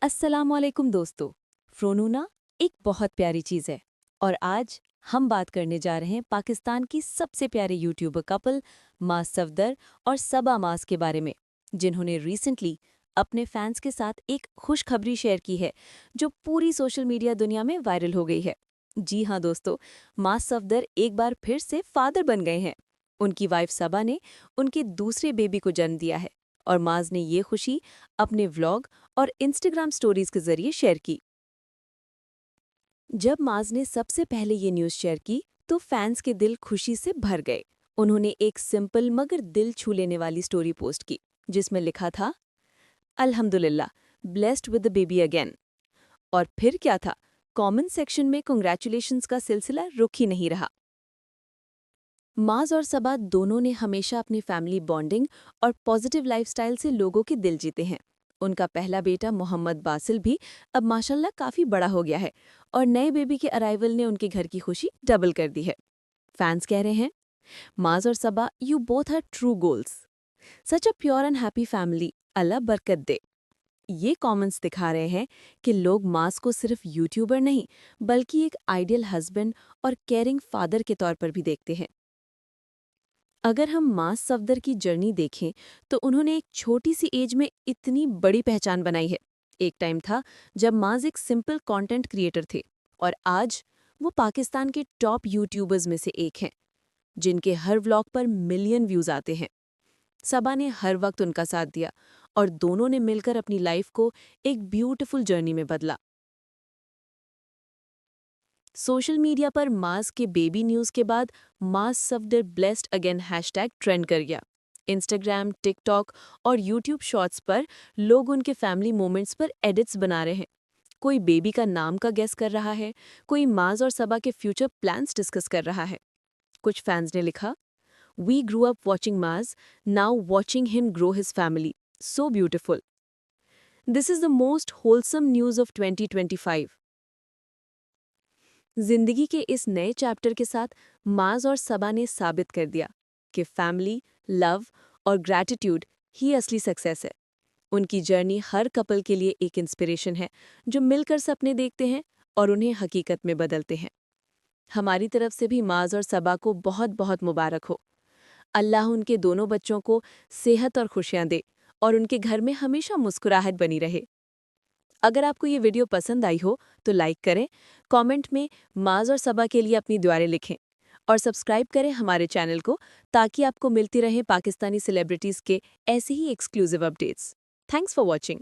अस्सलामुअलैकुम दोस्तों। फ़्रोनूना एक बहुत प्यारी चीज़ है और आज हम बात करने जा रहे हैं पाकिस्तान की सबसे प्यारे यूट्यूबर कपल मास सफदर और सबा मास के बारे में, जिन्होंने रिसेंटली अपने फैंस के साथ एक खुशखबरी शेयर की है जो पूरी सोशल मीडिया दुनिया में वायरल हो गई है। जी हाँ दोस्तों, मास सफदर एक बार फिर से फादर बन गए हैं। उनकी वाइफ सबा ने उनके दूसरे बेबी को जन्म दिया है और माज ने ये खुशी अपने व्लॉग और इंस्टाग्राम स्टोरीज के जरिए शेयर की। जब माज ने सबसे पहले ये न्यूज़ शेयर की तो फैंस के दिल खुशी से भर गए। उन्होंने एक सिंपल मगर दिल छू लेने वाली स्टोरी पोस्ट की जिसमें लिखा था, अल्हम्दुलिल्लाह, blessed with the baby again. और फिर क्या था, कमेंट सेक्शन में कांग्रेचुलेशंस का सिलसिला रुक ही नहीं रहा। माज और सबा दोनों ने हमेशा अपनी फैमिली बॉन्डिंग और पॉजिटिव लाइफस्टाइल से लोगों के दिल जीते हैं। उनका पहला बेटा मोहम्मद बासिल भी अब माशाल्लाह काफी बड़ा हो गया है और नए बेबी के अराइवल ने उनके घर की खुशी डबल कर दी है। फैंस कह रहे हैं, माज और Saba, you both are true goals, such a pure and happy family, Allah बरकत दे। ये कमेंट्स दिखा रहे हैं कि लोग माज को सिर्फ यूट्यूबर नहीं बल्कि एक आइडियल हस्बैंड और केयरिंग फादर के तौर पर भी देखते हैं। अगर हम मास सफदर की जर्नी देखें तो उन्होंने एक छोटी सी एज में इतनी बड़ी पहचान बनाई है। एक टाइम था जब माज एक सिंपल कंटेंट क्रिएटर थे और आज वो पाकिस्तान के टॉप यूट्यूबर्स में से एक हैं, जिनके हर व्लॉग पर मिलियन व्यूज आते हैं। सबा ने हर वक्त उनका साथ दिया और दोनों ने मिलकर अपनी लाइफ को एक ब्यूटीफुल जर्नी में बदला। सोशल मीडिया पर मास के बेबी न्यूज़ के बाद Maaz Safder blessed again hashtag trend कर गया। इंस्टाग्राम, टिकटॉक और यूट्यूब शॉर्ट्स पर लोग उनके फैमिली मोमेंट्स पर एडिट्स बना रहे हैं। कोई बेबी का नाम का गेस कर रहा है, कोई माज और सबा के फ्यूचर प्लान्स डिस्कस कर रहा है। कुछ फैंस ने लिखा, वी ग्रू अप वॉचिंग माज, now watching him grow his family, so beautiful. This is the most wholesome news of 2025। जिंदगी के इस नए चैप्टर के साथ माज और सबा ने साबित कर दिया कि फैमिली, लव और ग्रैटिट्यूड ही असली सक्सेस है। उनकी जर्नी हर कपल के लिए एक इंस्पिरेशन है जो मिलकर सपने देखते हैं और उन्हें हकीकत में बदलते हैं। हमारी तरफ से भी माज और सबा को बहुत बहुत मुबारक हो। अल्लाह उनके दोनों बच्चों को सेहत और खुशियां दे और उनके घर में हमेशा मुस्कुराहट बनी रहे। अगर आपको ये वीडियो पसंद आई हो तो लाइक करें, कमेंट में माज और सबा के लिए अपनी दुआएं लिखें और सब्सक्राइब करें हमारे चैनल को ताकि आपको मिलती रहे पाकिस्तानी सेलिब्रिटीज़ के ऐसे ही exclusive updates. Thanks for watching.